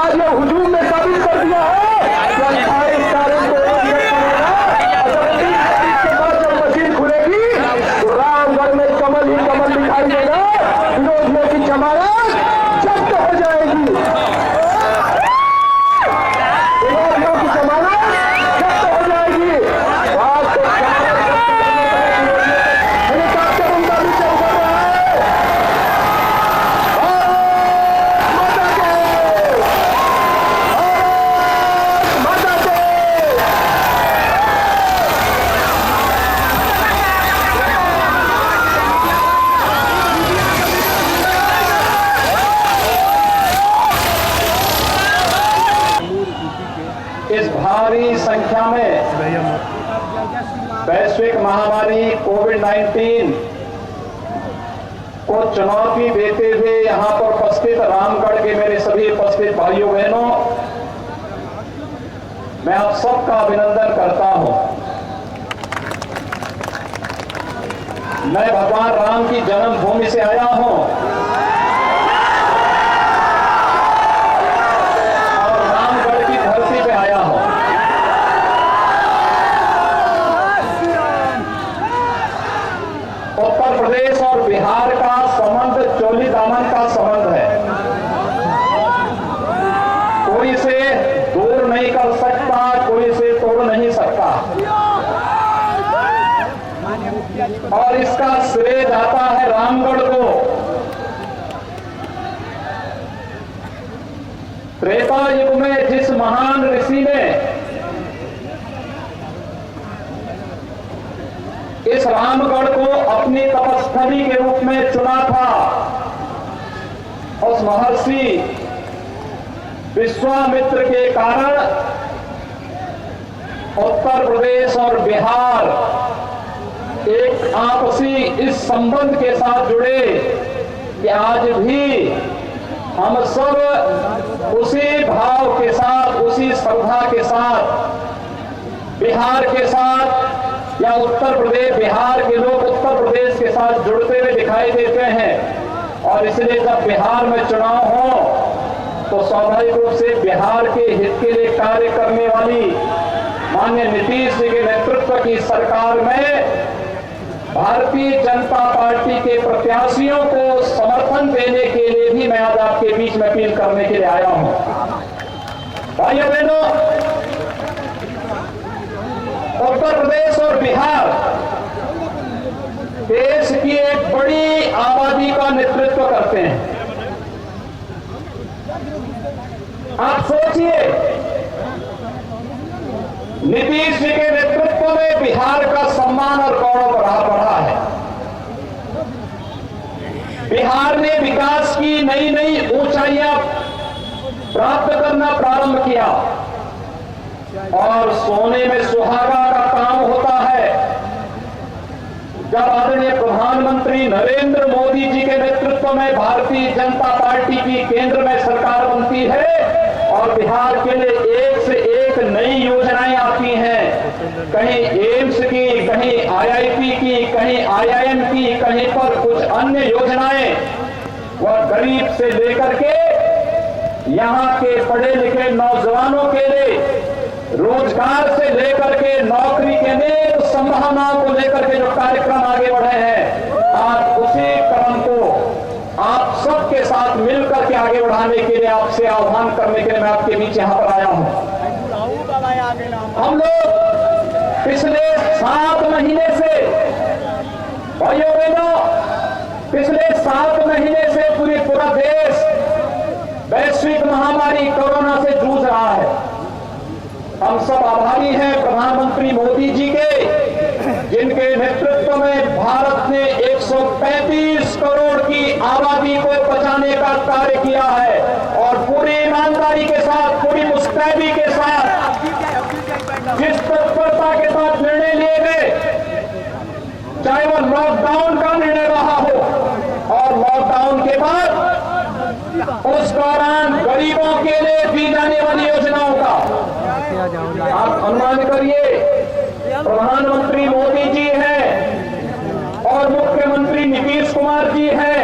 आज ये हुजूम ने साबित कर दिया है कि 28 तारीख को के बाद जब मशीन खुलेगी तो रामगढ़ में कमल ही कमल दिखाई देगा। विरोधियों की जमानत जब्त हो जाएगी, विरोधियों की जमानत जब्त हो जाएगी। आज तो हेलीकॉप्टर उनका नीचे उतर रहा है। माता के माता के इस भारी संख्या में वैश्विक महामारी कोविड-19 को चुनौती देते हुए यहां पर उपस्थित रामगढ़ के मेरे सभी उपस्थित भाइयों बहनों, मैं आप सबका अभिनंदन करता हूं। मैं भगवान राम की जन्मभूमि से आया हूं और रामगढ़ की धरती पे आया हूं। उत्तर प्रदेश और बिहार का संबंध चोली दामन का संबंध है, कोई इसे दूर नहीं कर सकता, कोई इसे तोड़ नहीं सकता। और इसका श्रेय जाता है रामगढ़ को। त्रेता युग में जिस महान ऋषि ने इस रामगढ़ को अपनी तपस्थली के रूप में चुना था, उस महर्षि विश्वामित्र के कारण उत्तर प्रदेश और बिहार एक आपसी इस संबंध के साथ जुड़े कि आज भी हम सब उसी भाव के साथ, उसी श्रद्धा के साथ बिहार के साथ या उत्तर प्रदेश, बिहार के लोग उत्तर प्रदेश के साथ जुड़ते हुए दिखाई देते हैं। और इसलिए जब बिहार में चुनाव हो तो स्वाभाविक रूप से बिहार के हित के लिए कार्य करने वाली माननीय नीतीश जी के नेतृत्व की सरकार में भारतीय जनता पार्टी के प्रत्याशियों को समर्थन देने के लिए भी मैं आज आपके बीच में अपील करने के लिए आया हूं। भाइयों बहनों, उत्तर प्रदेश और बिहार देश की एक बड़ी आबादी का नेतृत्व करते हैं। आप सोचिए, नीतीश जी के नेतृत्व में बिहार का सम्मान और गौरव बढ़ा है। बिहार ने विकास की नई नई ऊंचाइयां प्राप्त करना प्रारंभ किया और सोने में सुहागा का काम होता है जब आदरणीय प्रधानमंत्री नरेंद्र मोदी जी के नेतृत्व में भारतीय जनता पार्टी की केंद्र में सरकार बनती है और बिहार के लिए एक से एक नई योजनाएं आती हैं। कहीं एम्स की, कहीं आईआईटी की, कहीं आईआईएम की, कहीं पर कुछ अन्य योजनाएं वह गरीब से लेकर के यहाँ के पढ़े लिखे नौजवानों के लिए रोजगार से लेकर के नौकरी के अनेक संभावनाओं को लेकर के जो कार्यक्रम आगे बढ़े हैं, आज उसी क्रम को आप सबके साथ मिलकर के आगे बढ़ाने के लिए आपसे आह्वान करने के लिए मैं आपके बीच यहां पर आया हूं। हम लोग पिछले 7 महीने से, भाइयों बहनों, पिछले 7 महीने से पूरा देश वैश्विक महामारी कोरोना से जूझ रहा है। हम सब आभारी हैं प्रधानमंत्री मोदी जी के, जिनके नेतृत्व में भारत ने 135 करोड़ की आबादी को बचाने का कार्य किया है और पूरी ईमानदारी के साथ, पूरी मुस्तैदी के साथ, जिस तत्परता के साथ निर्णय लिए गए, चाहे वह लॉकडाउन का निर्णय रहा हो और लॉकडाउन के बाद उस दौरान गरीबों के लिए दी जाने वाली योजनाओं का आप अनुमान करिए, प्रधानमंत्री मोदी जी हैं और मुख्यमंत्री नीतीश कुमार जी हैं,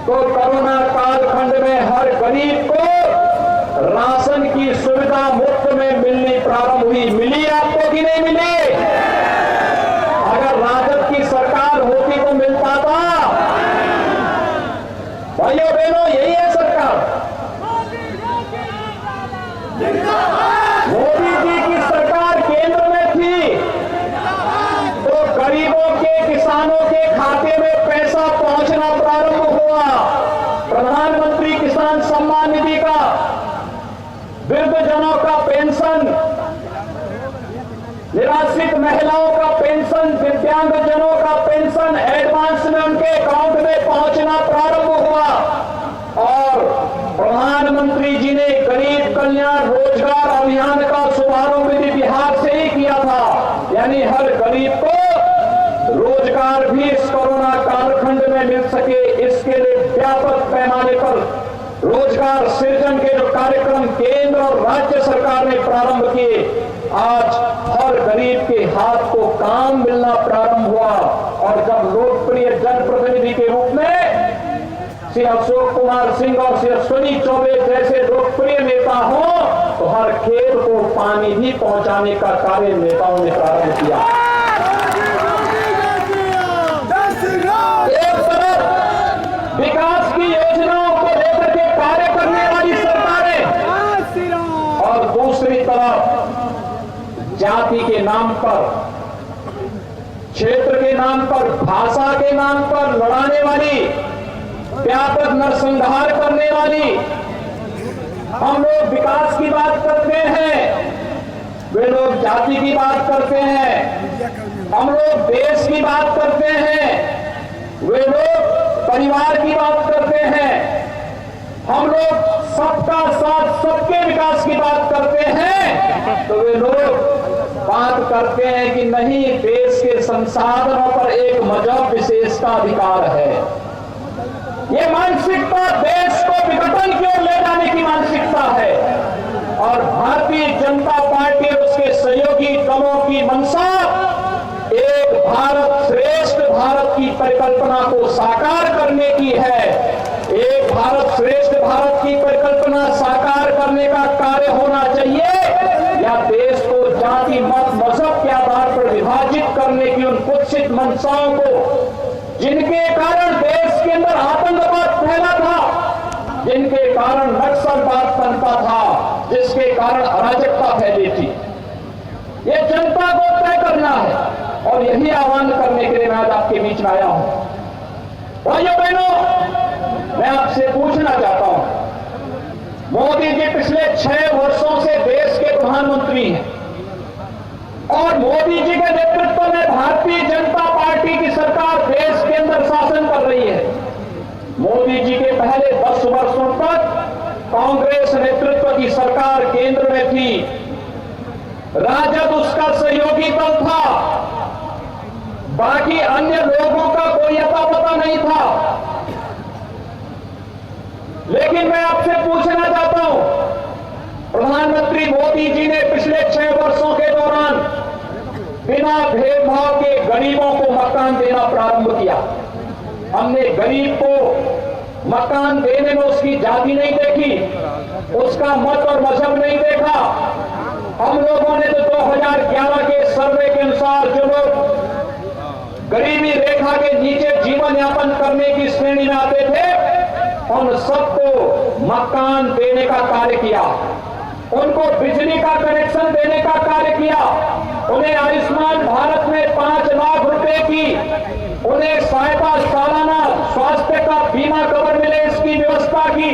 तो कोरोना कालखंड में हर गरीब को भाइयों बहनों, यही है सरकार। मोदी जी की सरकार केंद्र में थी तो गरीबों के, किसानों के खाते में पैसा पहुंचना प्रारंभ हुआ। प्रधानमंत्री किसान सम्मान निधि का, वृद्धजनों का पेंशन, निराश्रित महिलाओं का पेंशन, दिव्यांगजनों का पेंशन एडवांस में उनके अकाउंट में पहुंचना प्रारंभ हुआ। और प्रधानमंत्री जी ने गरीब कल्याण रोजगार अभियान का शुभारंभ भी बिहार से ही किया था, यानी हर गरीब को रोजगार भी इस कोरोना कालखंड में मिल सके, इसके लिए व्यापक पैमाने पर रोजगार सृजन के जो कार्यक्रम केंद्र और राज्य सरकार ने प्रारंभ किए, आज हर गरीब के हाथ को काम मिलना प्रारंभ हुआ। और जब लोकप्रिय जनप्रतिनिधि के रूप में श्री अशोक कुमार सिंह और श्री अश्विनी चौबे जैसे लोकप्रिय नेता हो, तो हर खेत को पानी भी पहुंचाने का कार्य नेताओं ने प्रारंभ किया। एक तरफ विकास की योजनाओं को लेकर के कार्य करने वाली सरकारें, और दूसरी तरफ जाति के नाम पर, क्षेत्र के नाम पर, भाषा के नाम पर लड़ाने वाली, व्यापक नरसंहार करने वाली। हम लोग विकास की बात करते हैं, वे लोग जाति की बात करते हैं। हम लोग देश की बात करते हैं, वे लोग परिवार की बात करते हैं। हम लोग सबका साथ, सबके विकास की बात करते हैं, तो वे लोग बात करते हैं कि नहीं, देश के संसाधनों पर एक मजहब विशेष का अधिकार है। ये मानसिकता देश को विघटन की ओर ले जाने की मानसिकता है। और भारतीय जनता पार्टी और उसके सहयोगी दलों की मंशा एक भारत श्रेष्ठ भारत की परिकल्पना को साकार करने की है। एक भारत श्रेष्ठ भारत की परिकल्पना साकार करने का कार्य होना चाहिए, या देश को जाति, मत, मजहब के आधार पर विभाजित करने की उन कुत्सित मंशाओं को, जिनके कारण देश के अंदर आतंकवाद फैला था, जिनके कारण नक्सलवाद पनपा था, जिसके कारण अराजकता फैली थी, ये जनता को तय करना है। और यही आह्वान करने के लिए मैं आज आपके बीच में आया हूं। भाइयों बहनों, मैं आपसे पूछना चाहता हूं, मोदी जी पिछले 6 वर्षों से देश के प्रधानमंत्री हैं और मोदी जी के नेतृत्व में भारतीय जनता पार्टी की सरकार देश के अंदर शासन कर रही है। मोदी जी के पहले 10 वर्षों तक कांग्रेस नेतृत्व की सरकार केंद्र में थी, राजद उसका सहयोगी दल था, बाकी अन्य लोगों का कोई अता पता नहीं था। लेकिन मैं आपसे पूछना चाहता हूं, प्रधानमंत्री मोदी जी ने पिछले 6 वर्षों के दौरान बिना भेदभाव के गरीबों को मकान देना प्रारंभ किया। हमने गरीब को मकान देने में उसकी जाति नहीं देखी, उसका मत और मजहब नहीं देखा। हम लोगों ने तो 2011 के सर्वे के अनुसार जो लोग गरीबी रेखा के नीचे जीवन यापन करने की श्रेणी में आते थे, उन सबको मकान देने का कार्य किया, उनको बिजली का कनेक्शन देने का कार्य किया, उन्हें आयुष्मान भारत में 5 लाख रुपए की उन्हें सहायता, सालाना स्वास्थ्य का बीमा कवर मिले इसकी व्यवस्था की,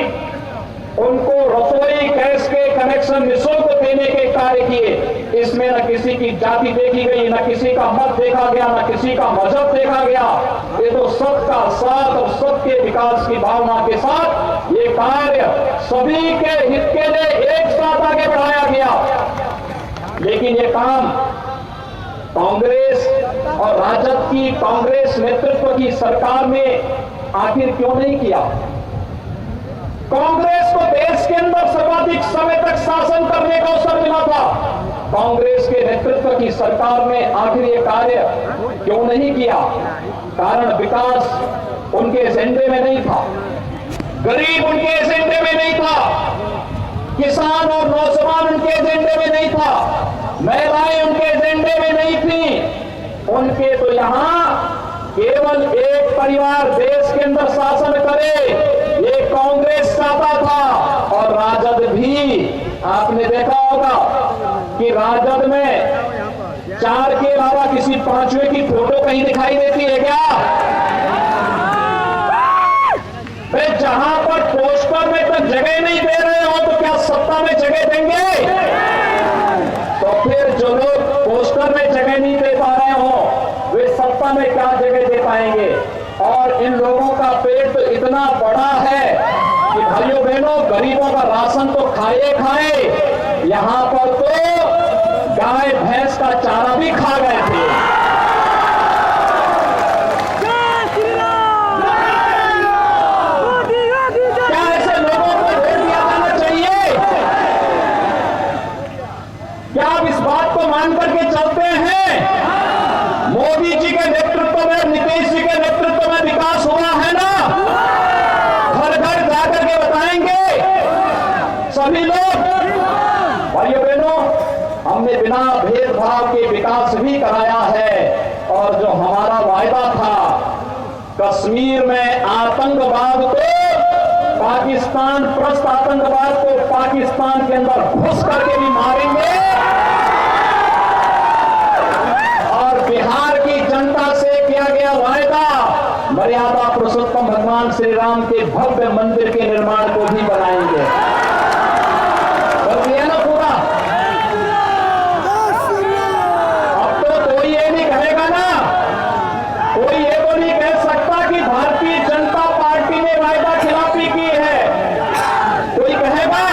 उनको रसोई गैस के कनेक्शन निःशुल्क देने के कार्य किए। इसमें न किसी की जाति देखी गई, न किसी का मत देखा गया, न किसी का मजहब देखा गया। ये तो सबका साथ और सबके विकास की भावना के साथ ये कार्य सभी के हित के लिए एक साथ आगे बढ़ाया गया। लेकिन ये काम कांग्रेस और राजद की, कांग्रेस नेतृत्व की सरकार ने आखिर क्यों नहीं किया? कांग्रेस को देश के अंदर सर्वाधिक समय तक शासन करने का अवसर मिला था। कांग्रेस के नेतृत्व की सरकार ने आखिर ये कार्य क्यों नहीं किया? कारण विकास उनके एजेंडे में नहीं था, गरीब उनके एजेंडे में नहीं था, किसान और नौजवान उनके एजेंडे में नहीं था, महिलाएं उनके एजेंडे में नहीं थी। उनके तो यहां केवल एक परिवार देश के अंदर शासन करे, आपने देखा होगा कि राजद में 4 के अलावा किसी 5वें की फोटो कहीं दिखाई देती है क्या? जहां पर पोस्टर में तो जगह नहीं दे रहे हो तो क्या सत्ता में जगह देंगे? तो फिर जो लोग पोस्टर में जगह नहीं दे पा रहे हो वे सत्ता में क्या जगह दे पाएंगे? और इन लोगों का पेट तो इतना बड़ा है कि भाइयों बहनों, गरीबों का राशन तो खाए यहां पर तो गाय भैंस का चारा भी खा गए थे। क्या ऐसे लोगों को वोट दिया जाना चाहिए? क्या आप इस बात को मान करके चलते हैं मोदी जी के नेतृत्व में, नीतीश जी के नेतृत्व में विकास हुआ है ना? घर घर जाकर के बताएंगे सभी लोग। भाइयों बहनों, हमने बिना भेदभाव के विकास भी कराया है। और जो हमारा वायदा था कश्मीर में आतंकवाद को, पाकिस्तान प्रस्त आतंकवाद को पाकिस्तान के अंदर घुस करके भी मारेंगे, और बिहार की जनता से किया गया वायदा मर्यादा पुरुषोत्तम भगवान श्री राम के भव्य मंदिर के निर्माण को भी बनाएंगे। है ना पूरा? अब तो कोई ये नहीं कहेगा ना, कोई ये तो नहीं कह सकता कि भारतीय जनता पार्टी ने वायदा खिलाफी की है। कोई कहेगा?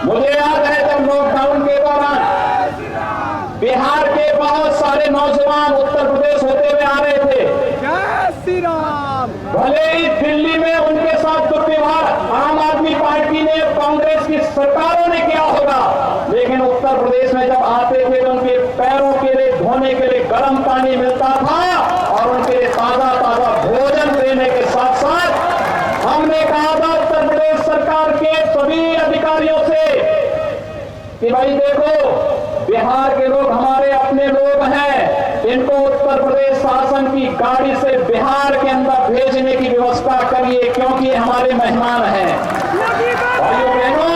मुझे याद है जब लॉकडाउन के दौरान बिहार के बहुत सारे नौजवान उत्तर प्रदेश होते हुए आ रहे थे। भले ही दिल्ली में उनके साथ दुर्व्यवहार आम आदमी पार्टी ने, कांग्रेस की सरकारों ने किया होगा, लेकिन उत्तर प्रदेश में जब आते थे तो उनके पैरों के लिए धोने के लिए गर्म पानी मिलता था और उनके लिए ताजा ताजा भोजन देने के साथ साथ हमने कहा था उत्तर प्रदेश सरकार के सभी अधिकारियों से कि भाई देखो, बिहार के लोग हमारे अपने लोग हैं, इनको उत्तर प्रदेश शासन की गाड़ी से बिहार के अंदर भेजने की व्यवस्था करिए क्योंकि हमारे मेहमान हैं। भाइयों बहनों,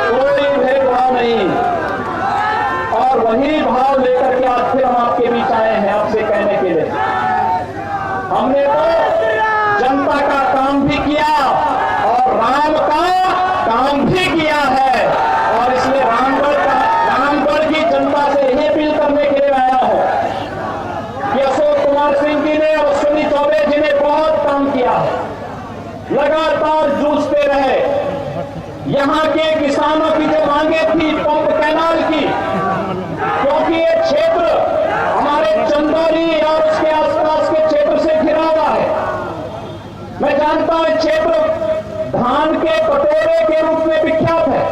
कोई भेदभाव नहीं। और वही भाव लेकर के आज फिर हम आपके बीच आए हैं आपसे कहने के लिए, हमने तो जनता का काम भी किया और राम का काम भी किया है। और इसलिए रामगढ़ की जनता से यही अपील करने के लिए आया हूं कि अशोक कुमार सिंह जी ने और अश्विनी चौबे जी ने बहुत काम किया, लगातार जूझते रहे। यहां के किसानों की जो मांगे थी पंप कैनाल की, क्योंकि ये क्षेत्र हमारे चंदौली और उसके आसपास के क्षेत्र से घिरा हुआ है। मैं जानता हूं क्षेत्र धान के कटोरे के रूप में विख्यात है।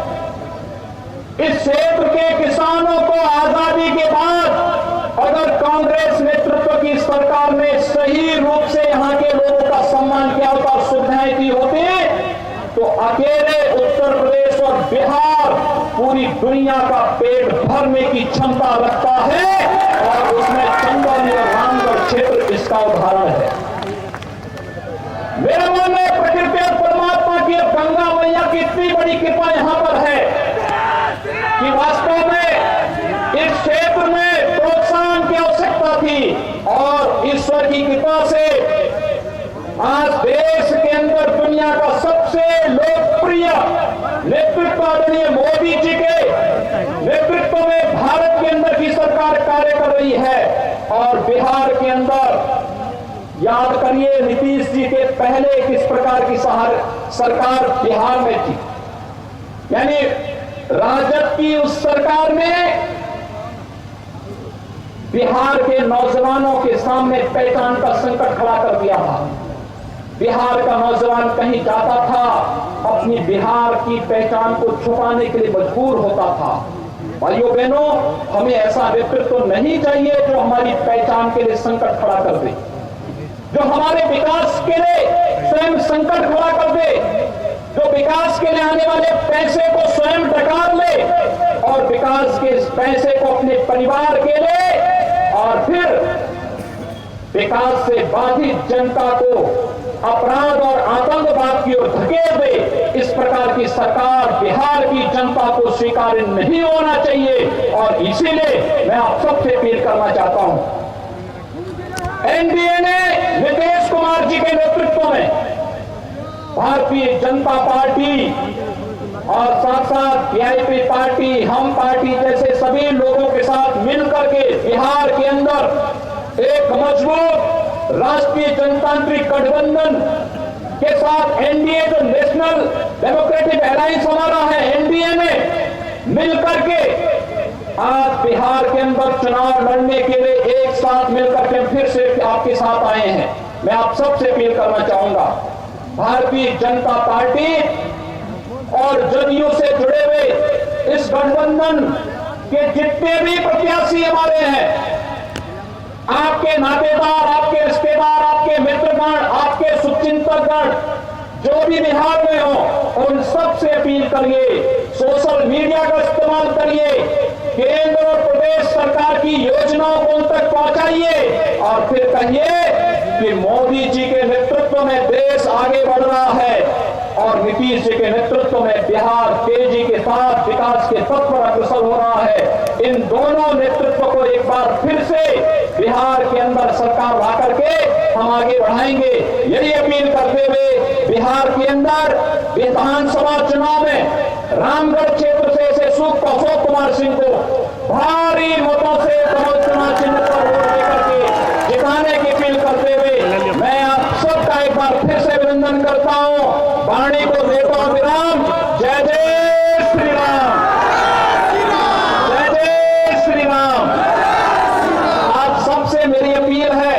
इस क्षेत्र के किसानों को आजादी के बाद अगर कांग्रेस नेतृत्व की सरकार ने सही रूप से यहां के लोगों का सम्मान किया होता, सुविधाएं दी होती, तो अकेले उत्तर प्रदेश और बिहार पूरी दुनिया का पेट भरने की क्षमता रखता है। और उसमें चंदौली और रामगढ़ क्षेत्र इसका उदाहरण है। मेरा मानना है प्रकृति और परमात्मा की गंगा मैया की इतनी बड़ी कृपा यहां पर है कि वास्तव में इस क्षेत्र में प्रोत्साहन की आवश्यकता थी और ईश्वर की कृपा से आज देश के अंदर दुनिया का सबसे लोकप्रिय नेतृत्व आदरणीय मोदी जी के नेतृत्व में भारत के अंदर की सरकार कार्य कर रही है। और बिहार के अंदर याद करिए नीतीश जी के पहले किस प्रकार की सरकार बिहार में थी, यानी राजद की उस सरकार में बिहार के नौजवानों के सामने पहचान का संकट खड़ा कर दिया था। बिहार का नौजवान कहीं जाता था, अपनी बिहार की पहचान को छुपाने के लिए मजबूर होता था। भाइयों बहनों, हमें ऐसा नेतृत्व नहीं चाहिए जो हमारी पहचान के लिए संकट खड़ा कर दे, जो हमारे विकास के लिए स्वयं संकट खड़ा कर दे, जो विकास के लिए आने वाले पैसे को स्वयं डकार ले और विकास के इस पैसे को अपने परिवार के लिए और फिर विकास से बाधित जनता को अपराध और आतंकवाद की ओर धकेल दे, इस प्रकार की सरकार बिहार की जनता को स्वीकार नहीं होना चाहिए। और इसीलिए मैं आप सबसे अपील करना चाहता हूं, एनडीए ने नीतीश कुमार जी के नेतृत्व में भारतीय जनता पार्टी और साथ साथ वीआईपी पार्टी, हम पार्टी जैसे सभी लोगों के साथ मिलकर के बिहार के अंदर एक मजबूत राष्ट्रीय जनतांत्रिक गठबंधन के साथ एनडीए, जो नेशनल डेमोक्रेटिक अलायंस हमारा है, एनडीए ने मिलकर के आज बिहार के अंदर चुनाव लड़ने के लिए एक साथ मिलकर के फिर से आपके साथ आए हैं। मैं आप सबसे अपील करना चाहूंगा, भारतीय जनता पार्टी और जदयू से जुड़े हुए इस गठबंधन के जितने भी प्रत्याशी हमारे हैं, आपके नातेदार, आपके रिश्तेदार, आपके मित्रगण, आपके शुभचिंतकगण जो भी बिहार में हो, उन सबसे अपील करिए, सोशल मीडिया का इस्तेमाल करिए, केंद्र और प्रदेश सरकार की योजनाओं को उन तक पहुंचाइए और फिर कहिए कि मोदी जी के नेतृत्व में देश आगे बढ़ रहा है और नीतीश जी के नेतृत्व में बिहार तेजी के साथ विकास के पथ पर अग्रसर हो रहा है। इन दोनों नेतृत्व को एक बार फिर से बिहार के अंदर सरकार ला करके हम आगे बढ़ाएंगे। यही अपील करते हुए बिहार के अंदर विधानसभा चुनाव में रामगढ़ क्षेत्र से अशोक कुमार सिंह को भारी मतों से कमल चुनाव चिन्ह पर वोट देकर के जिताने की अपील करते हुए मैं आप सबका एक बार फिर से अभिनंदन करता हूं। वाणी को देता हूं विराम। जय जय श्री राम, जय जय श्री राम। आप सबसे मेरी अपील है,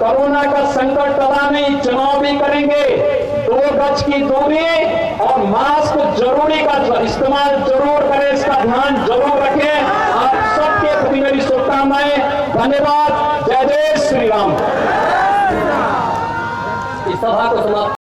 कोरोना का संकट टला नहीं, चुनाव भी करेंगे, 2 गज की दूरी और मास्क जरूरी का इस्तेमाल जरूर करें, इसका ध्यान जरूर रखें। आप सबके प्रति मेरी शुभकामनाएं। धन्यवाद। जय जय श्री राम। इस सभा को समाप्त